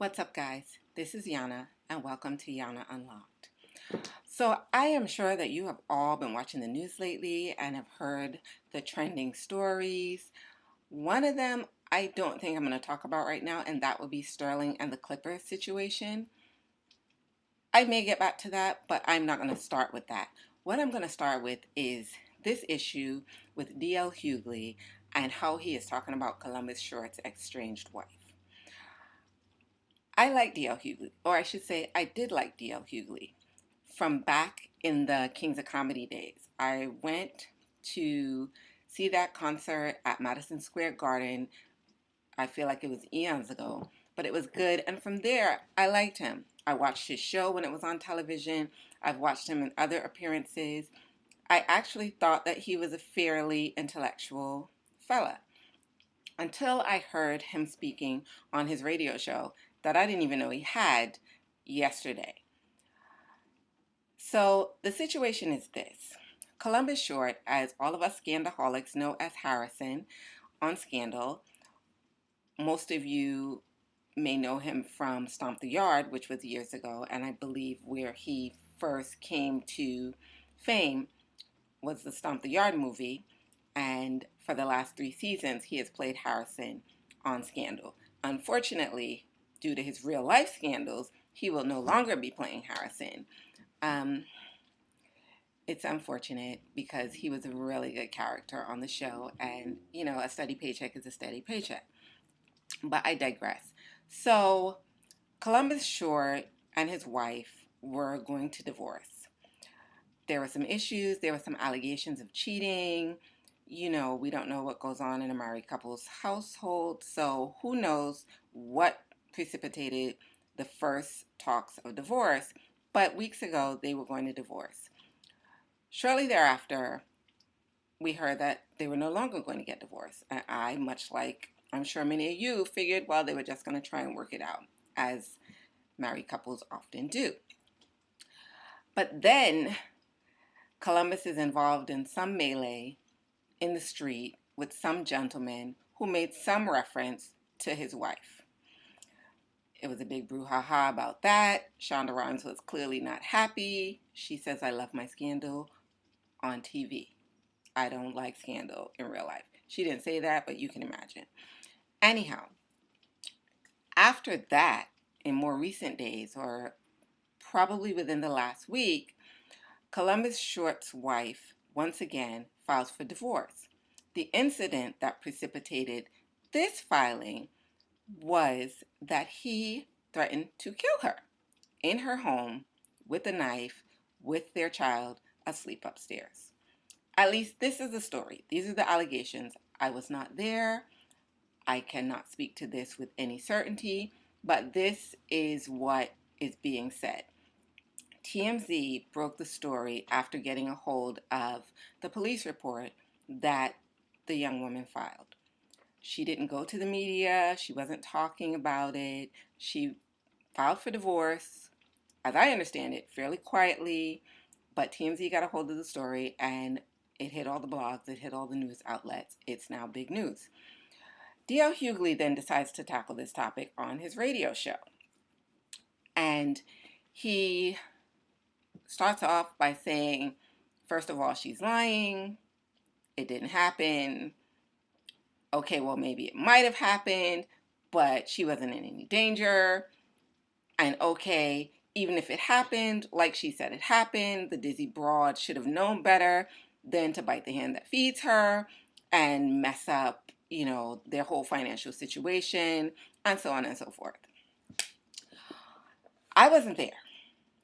What's up, guys? This is Yanna, and welcome to Yanna unLoc'd. So, I am sure that you have all been watching the news lately and have heard the trending stories. One of them I don't think I'm going to talk about right now, and that would be Sterling and the Clippers situation. I may get back to that, but I'm not going to start with that. What I'm going to start with is this issue with D.L. Hughley and how he is talking about Columbus Short's estranged wife. I like D.L. Hughley, or I should say I did like D.L. Hughley from back in the Kings of Comedy days. I went to see that concert at Madison Square Garden. I feel like it was eons ago, but it was good. And from there, I liked him. I watched his show when it was on television. I've watched him in other appearances. I actually thought that he was a fairly intellectual fella until I heard him speaking on his radio show that I didn't even know he had yesterday. So the situation is this. Columbus Short, as all of us Scandaholics know as Harrison on Scandal, most of you may know him from Stomp the Yard, which was years ago, and I believe where he first came to fame was the Stomp the Yard movie, and for the last 3 seasons he has played Harrison on Scandal. Unfortunately, due to his real life scandals, he will no longer be playing Harrison. It's unfortunate because he was a really good character on the show, and a steady paycheck is a steady paycheck. But I digress. So Columbus Short and his wife were going to divorce. There were some issues, there were some allegations of cheating. We don't know what goes on in a married couple's household, so who knows what precipitated the first talks of divorce. But weeks ago, they were going to divorce. Shortly thereafter, we heard that they were no longer going to get divorced. And I, much like I'm sure many of you, figured, well, they were just going to try and work it out, as married couples often do. But then Columbus is involved in some melee in the street with some gentleman who made some reference to his wife. It was a big brouhaha about that. Shonda Rhimes was clearly not happy. She says, "I love my scandal on TV. I don't like scandal in real life." She didn't say that, but you can imagine. Anyhow, after that, in more recent days, or probably within the last week, Columbus Short's wife once again files for divorce. The incident that precipitated this filing was that he threatened to kill her in her home with a knife with their child asleep upstairs. At least this is the story. These are the allegations. I was not there. I cannot speak to this with any certainty, but this is what is being said. TMZ broke the story after getting a hold of the police report that the young woman filed. She didn't go to the media. She wasn't talking about it. She filed for divorce, as I understand it, fairly quietly, but TMZ got a hold of the story and it hit all the blogs, it hit all the news outlets. It's now big news. D.L. Hughley then decides to tackle this topic on his radio show. And he starts off by saying, first of all, she's lying. It didn't happen. Okay, well, maybe it might have happened, but she wasn't in any danger. And okay, even if it happened, like she said it happened, the dizzy broad should have known better than to bite the hand that feeds her and mess up, their whole financial situation, and so on and so forth. I wasn't there,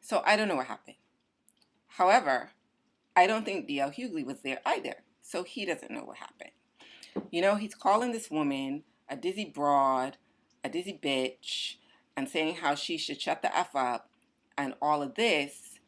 so I don't know what happened. However, I don't think D.L. Hughley was there either, so he doesn't know what happened. He's calling this woman a dizzy broad, a dizzy bitch, and saying how she should shut the F up and all of this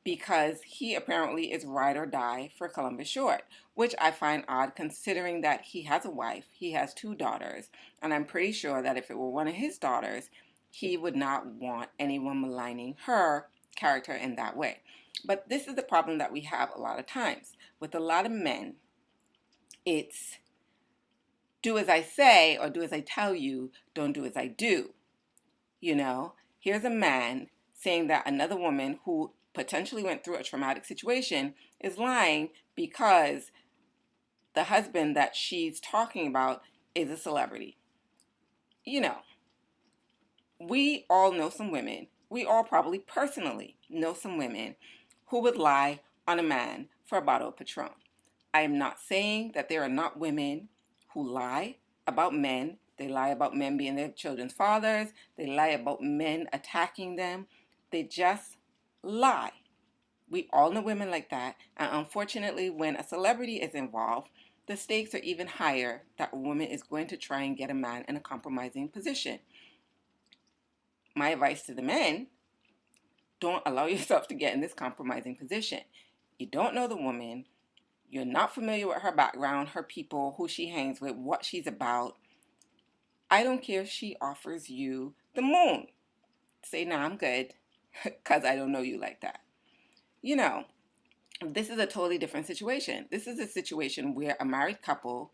because he apparently is ride or die for Columbus Short, which I find odd considering that he has a wife, he has 2 daughters, and I'm pretty sure that if it were one of his daughters, he would not want anyone maligning her character in that way. But this is the problem that we have a lot of times. With a lot of men, it's do as I say or do as I tell you, don't do as I do. You know, here's a man saying that another woman who potentially went through a traumatic situation is lying because the husband that she's talking about is a celebrity. You know, we all know some women, we all probably personally know some women who would lie on a man for a bottle of Patron. I am not saying that there are not women who lie about men. They lie about men being their children's fathers. They lie about men attacking them. They just lie. We all know women like that. And unfortunately, when a celebrity is involved, the stakes are even higher that a woman is going to try and get a man in a compromising position. My advice to the men, don't allow yourself to get in this compromising position. You don't know the woman. You're not familiar with her background, her people, who she hangs with, what she's about. I don't care if she offers you the moon. Say, nah, I'm good, because I don't know you like that. You know, this is a totally different situation. This is a situation where a married couple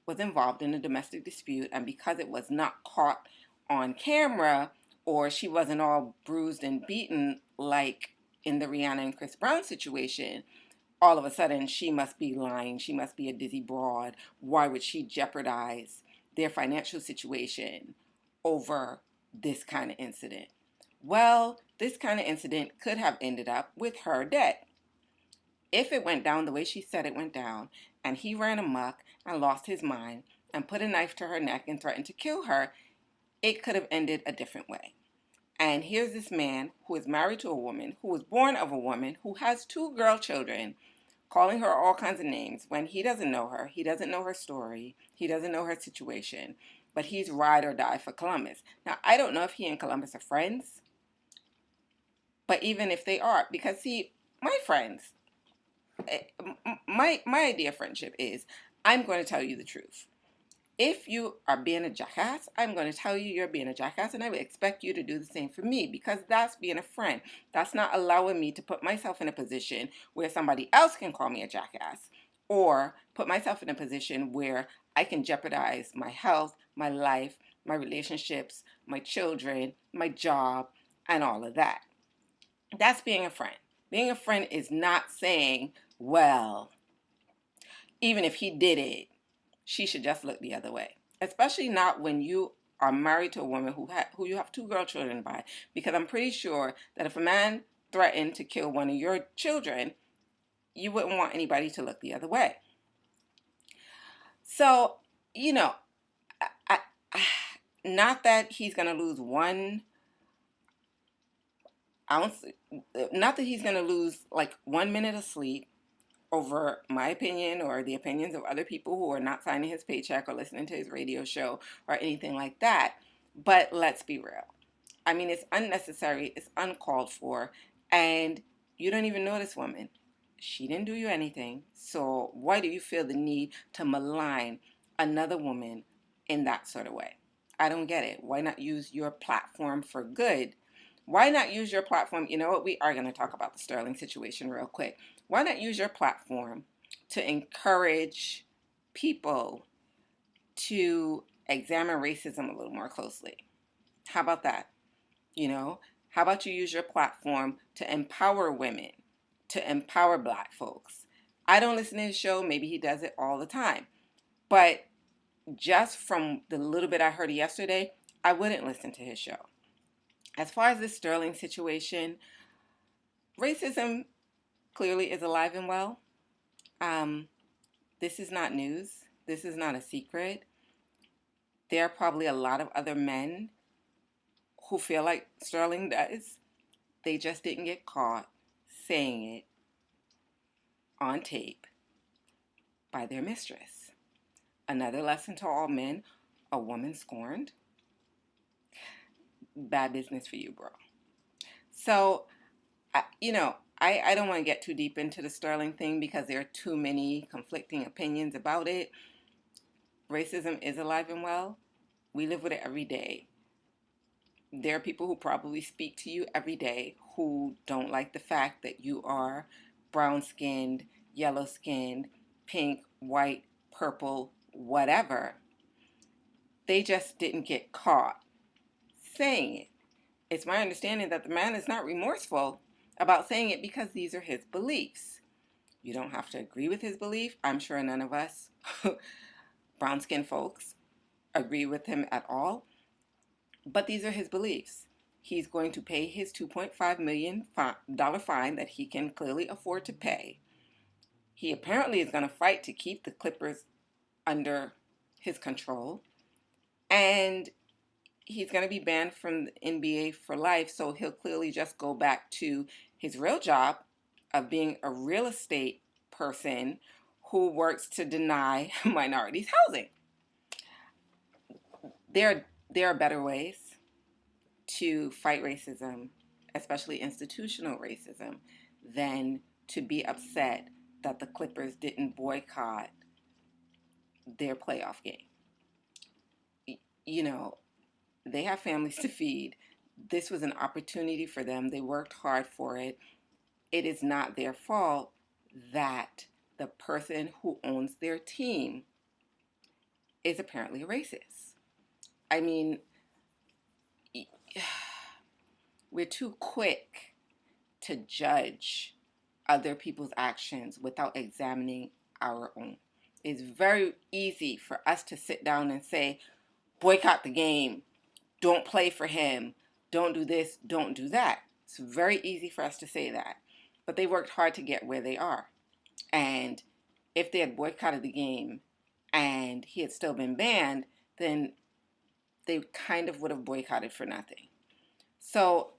was involved in a domestic dispute, and because it was not caught on camera, or she wasn't all bruised and beaten like in the Rihanna and Chris Brown situation, all of a sudden she must be lying. She must be a dizzy broad. Why would she jeopardize their financial situation over this kind of incident? Well, this kind of incident could have ended up with her dead. If it went down the way she said it went down, and he ran amok and lost his mind and put a knife to her neck and threatened to kill her, it could have ended a different way. And here's this man who is married to a woman, who was born of a woman, who has 2 girl children, calling her all kinds of names when he doesn't know her. He doesn't know her story. He doesn't know her situation. But he's ride or die for Columbus. Now, I don't know if he and Columbus are friends. But even if they are, because see, my friends, my idea of friendship is, I'm going to tell you the truth. If you are being a jackass, I'm going to tell you you're being a jackass, and I would expect you to do the same for me, because that's being a friend. That's not allowing me to put myself in a position where somebody else can call me a jackass, or put myself in a position where I can jeopardize my health, my life, my relationships, my children, my job, and all of that. That's being a friend. Being a friend is not saying, well, even if he did it, she should just look the other way. Especially not when you are married to a woman who you have 2 girl children by. Because I'm pretty sure that if a man threatened to kill one of your children, you wouldn't want anybody to look the other way. So, you know, not that he's going to lose 1 ounce, not that he's going to lose like 1 minute of sleep over my opinion or the opinions of other people who are not signing his paycheck or listening to his radio show or anything like that. But let's be real. I mean, it's unnecessary, it's uncalled for, and you don't even know this woman. She didn't do you anything. So why do you feel the need to malign another woman in that sort of way? I don't get it. Why not use your platform for good? Why not use your platform? You know what? We are going to talk about the Sterling situation real quick. Why not use your platform to encourage people to examine racism a little more closely? How about that? You know, how about you use your platform to empower women, to empower Black folks? I don't listen to his show. Maybe he does it all the time. But just from the little bit I heard yesterday, I wouldn't listen to his show. As far as this Sterling situation, racism clearly is alive and well. This is not news. This is not a secret. There are probably a lot of other men who feel like Sterling does. They just didn't get caught saying it on tape by their mistress. Another lesson to all men: a woman scorned, bad business for you, bro. So, I don't want to get too deep into the Sterling thing because there are too many conflicting opinions about it. Racism is alive and well. We live with it every day. There are people who probably speak to you every day who don't like the fact that you are brown-skinned, yellow-skinned, pink, white, purple, whatever. They just didn't get caught saying it. It's my understanding that the man is not remorseful about saying it because these are his beliefs. You don't have to agree with his belief. I'm sure none of us brown-skinned folks agree with him at all. But these are his beliefs. He's going to pay his $2.5 million fine that he can clearly afford to pay. He apparently is going to fight to keep the Clippers under his control. And he's going to be banned from the NBA for life, so he'll clearly just go back to his real job of being a real estate person who works to deny minorities housing. There are better ways to fight racism, especially institutional racism, than to be upset that the Clippers didn't boycott their playoff game. You know, they have families to feed. This was an opportunity for them. They worked hard for it. It is not their fault that the person who owns their team is apparently a racist. I mean, we're too quick to judge other people's actions without examining our own. It's very easy for us to sit down and say, boycott the game, don't play for him, don't do this, don't do that. It's very easy for us to say that. But they worked hard to get where they are. And if they had boycotted the game and he had still been banned, then they kind of would have boycotted for nothing. So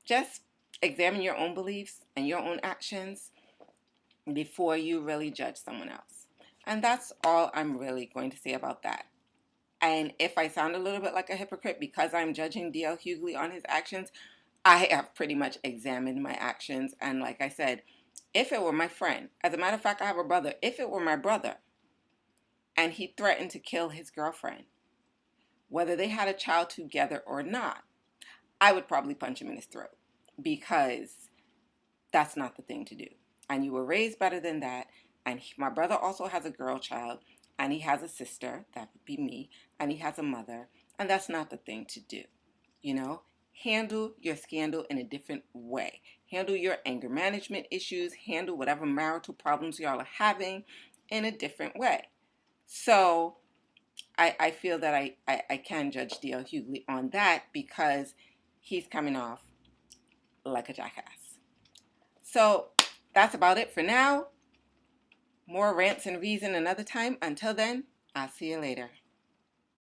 just examine your own beliefs and your own actions before you really judge someone else. And that's all I'm really going to say about that. And if I sound a little bit like a hypocrite because I'm judging D.L. Hughley on his actions, I have pretty much examined my actions. And like I said, if it were my friend, as a matter of fact, I have a brother. If it were my brother and he threatened to kill his girlfriend, whether they had a child together or not, I would probably punch him in his throat because that's not the thing to do. And you were raised better than that. And my brother also has a girl child, and he has a sister, that would be me, and he has a mother, and that's not the thing to do. You know, handle your scandal in a different way. Handle your anger management issues, handle whatever marital problems y'all are having in a different way. So I feel that I can judge D.L. Hughley on that because he's coming off like a jackass. So that's about it for now. More rants and reason another time. Until then, I'll see you later.